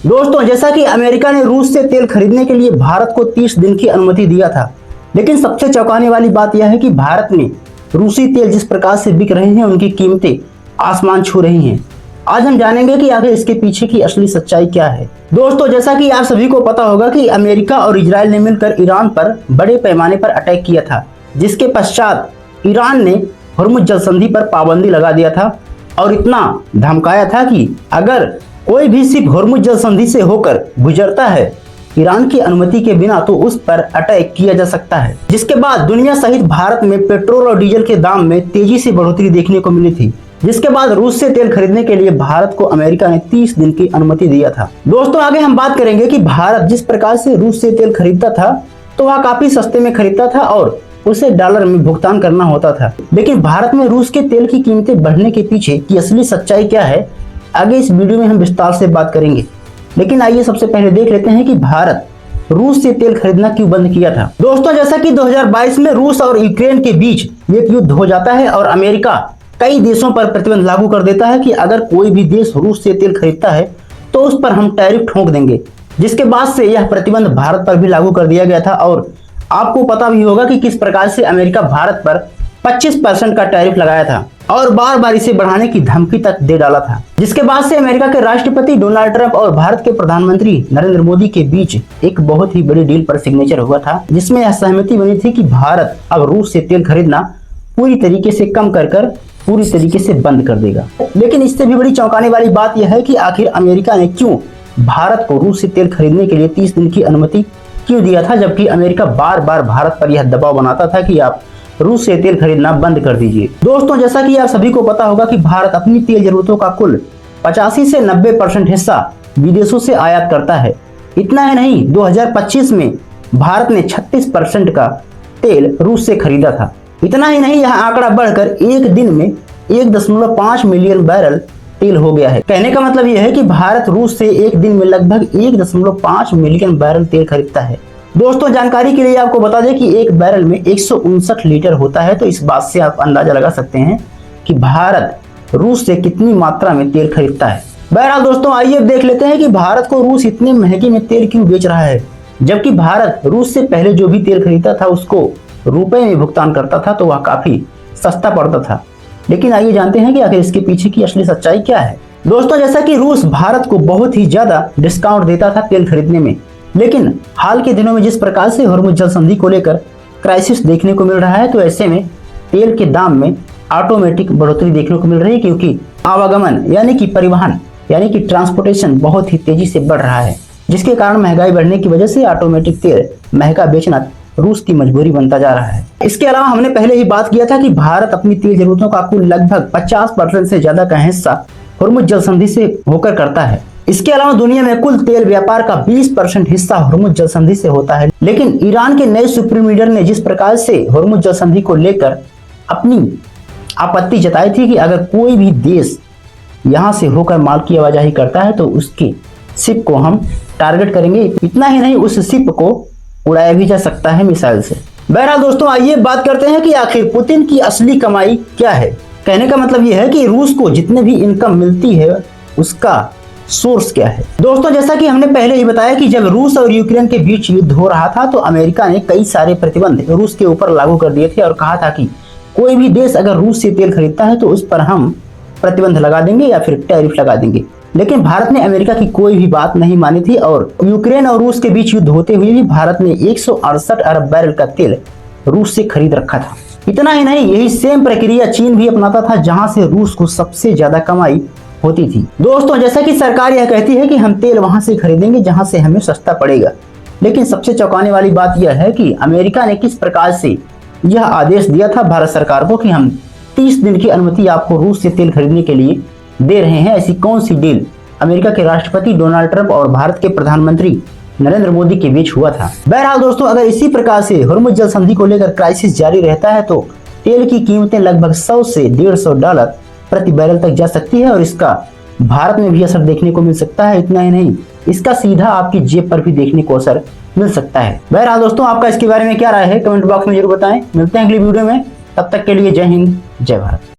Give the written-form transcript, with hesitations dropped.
दोस्तों, जैसा कि अमेरिका ने रूस से तेल खरीदने के लिए भारत को 30 दिन की अनुमति दिया था, लेकिन सबसे चौंकाने वाली बात यह है कि भारत में रूसी तेल जिस प्रकार से बिक रहे हैं, उनकी कीमतें आसमान छू रही हैं। आज हम जानेंगे कि आखिर इसके पीछे की असली सच्चाई क्या है। दोस्तों, जैसा कि आप सभी को पता होगा कि अमेरिका और इजराइल ने मिलकर ईरान पर बड़े पैमाने पर अटैक किया था, जिसके पश्चात ईरान ने हुर्मुज़ जल संधि पर पाबंदी लगा दिया था और इतना धमकाया था कि अगर कोई भी शिप हुर्मुज़ जल संधि से होकर गुजरता है ईरान की अनुमति के बिना, तो उस पर अटैक किया जा सकता है। जिसके बाद दुनिया सहित भारत में पेट्रोल और डीजल के दाम में तेजी से बढ़ोतरी देखने को मिली थी, जिसके बाद रूस से तेल खरीदने के लिए भारत को अमेरिका ने 30 दिन की अनुमति दिया था। दोस्तों, आगे हम बात करेंगे कि भारत जिस प्रकार से रूस से तेल खरीदता था, तो वह काफी सस्ते में खरीदता था और उसे डॉलर में भुगतान करना होता था। लेकिन भारत में रूस के तेल की कीमतें बढ़ने के पीछे की असली सच्चाई क्या है, आगे इस वीडियो में हम विस्तार से बात करेंगे। लेकिन आइए सबसे पहले देख लेते हैं कि भारत रूस से तेल खरीदना क्यों बंद किया था। दोस्तों, जैसा कि 2022 में रूस और यूक्रेन के बीच एक युद्ध हो जाता है और अमेरिका कई देशों पर प्रतिबंध लागू कर देता है कि अगर कोई भी देश रूस से तेल खरीदता है तो उस पर हम टैरिफ ठोक देंगे। जिसके बाद से यह प्रतिबंध भारत पर भी लागू कर दिया गया था और आपको पता भी होगा कि किस प्रकार से अमेरिका भारत पर 25% का टैरिफ लगाया था और बार बार इसे बढ़ाने की धमकी तक दे डाला था। जिसके बाद से अमेरिका के राष्ट्रपति डोनाल्ड ट्रंप और भारत के प्रधानमंत्री नरेंद्र मोदी के बीच एक बहुत ही बड़ी डील पर सिग्नेचर हुआ था, जिसमें यह सहमति बनी थी कि भारत अब रूस से तेल खरीदना पूरी तरीके से कम कर पूरी तरीके से बंद कर देगा। लेकिन इससे भी बड़ी चौंकाने वाली बात यह है कि आखिर अमेरिका ने क्यों भारत को रूस से तेल खरीदने के लिए 30 दिन की अनुमति क्यों दिया था, जबकि अमेरिका बार बार भारत पर यह दबाव बनाता था कि आप रूस से तेल खरीदना बंद कर दीजिए। दोस्तों, जैसा कि आप सभी को पता होगा कि भारत अपनी तेल जरूरतों का कुल 85 से 90% हिस्सा विदेशों से आयात करता है। इतना ही नहीं, 2025 में भारत ने 36% का तेल रूस से खरीदा था। इतना ही नहीं, यह आंकड़ा बढ़कर एक दिन में 1.5 मिलियन बैरल तेल हो गया है। कहने का मतलब यह है कि भारत रूस से एक दिन में लगभग 1.5 मिलियन बैरल तेल खरीदता है। दोस्तों, जानकारी के लिए आपको बता दें कि एक बैरल में 159 लीटर होता है, तो इस बात से आप अंदाजा लगा सकते हैं कि भारत रूस से कितनी मात्रा में तेल खरीदता है। बहरहाल दोस्तों, आइए देख लेते हैं कि भारत को रूस इतने महंगे में तेल क्यों बेच रहा है, जबकि भारत रूस से पहले जो भी तेल खरीदता था उसको रुपए में भुगतान करता था, तो वह काफी सस्ता पड़ता था। लेकिन आइए जानते हैं कि आखिर इसके पीछे की असली सच्चाई क्या है। दोस्तों, जैसा कि रूस भारत को बहुत ही ज्यादा डिस्काउंट देता था तेल खरीदने में, लेकिन हाल के दिनों में जिस प्रकार से हुर्मुज़ जल संधि को लेकर क्राइसिस देखने को मिल रहा है, तो ऐसे में तेल के दाम में ऑटोमेटिक बढ़ोतरी देखने को मिल रही है, क्योंकि आवागमन यानी कि परिवहन यानी कि ट्रांसपोर्टेशन बहुत ही तेजी से बढ़ रहा है, जिसके कारण महंगाई बढ़ने की वजह से ऑटोमेटिक तेल महंगा बेचना रूस की मजबूरी बनता जा रहा है। इसके अलावा हमने पहले ही बात किया था कि भारत अपनी तेल जरूरतों का कुल लगभग 50% से ज्यादा का हिस्सा हुर्मुज़ जल संधि से होकर करता है। इसके अलावा दुनिया में कुल तेल व्यापार का 20% हिस्सा हुर्मुज़ जल संधि से होता है। लेकिन ईरान के नए सुप्रीम लीडर ने जिस प्रकार से हुर्मुज़ जल संधि को लेकर अपनी आपत्ति जताई थी कि अगर कोई भी देश यहाँ से होकर माल की आवाजाही करता है तो उसकी शिप को हम टारगेट करेंगे। इतना ही नहीं, उस शिप को उड़ाया भी जा सकता है मिसाइल से। बहरहाल दोस्तों, आइए बात करते हैं कि आखिर पुतिन की असली कमाई क्या है। कहने का मतलब यह है कि रूस को जितने भी इनकम मिलती है उसका सोर्स क्या है। दोस्तों, जैसा कि हमने पहले ही बताया कि जब रूस और यूक्रेन के बीच युद्ध हो रहा था, तो अमेरिका ने कई सारे प्रतिबंध रूस के ऊपर लागू कर दिए थे और कहा था कि कोई भी देश अगर रूस से तेल खरीदता है तो उस पर हम प्रतिबंध लगा देंगे या फिर टैरिफ लगा देंगे। लेकिन भारत ने अमेरिका की कोई भी बात नहीं मानी थी और यूक्रेन और रूस के बीच युद्ध होते हुए भी भारत ने 168 अरब बैरल का तेल रूस से खरीद रखा था। इतना ही नहीं, यही सेम प्रक्रिया चीन भी अपनाता था, जहां से रूस को सबसे ज्यादा कमाई होती थी। दोस्तों, जैसा कि सरकार यह कहती है कि हम तेल वहां से खरीदेंगे जहां से हमें सस्ता पड़ेगा, लेकिन सबसे चौंकाने वाली बात यह है कि अमेरिका ने किस प्रकार से यह आदेश दिया था भारत सरकार को कि हम 30 दिन की अनुमति आपको रूस से तेल खरीदने के लिए दे रहे हैं। ऐसी कौन सी डील अमेरिका के राष्ट्रपति डोनाल्ड ट्रंप और भारत के प्रधानमंत्री नरेंद्र मोदी के बीच हुआ था। बहरहाल दोस्तों, अगर इसी प्रकार से हुर्मुज़ जल संधि को लेकर क्राइसिस जारी रहता है तो तेल की कीमतें लगभग 100 से 150 डॉलर प्रति बैरल तक जा सकती है और इसका भारत में भी असर देखने को मिल सकता है। इतना ही नहीं, इसका सीधा आपकी जेब पर भी देखने को असर मिल सकता है। बहरहाल दोस्तों, आपका इसके बारे में क्या राय है, कमेंट बॉक्स में जरूर बताएं। मिलते हैं अगली वीडियो में, तब तक के लिए जय हिंद, जय भारत।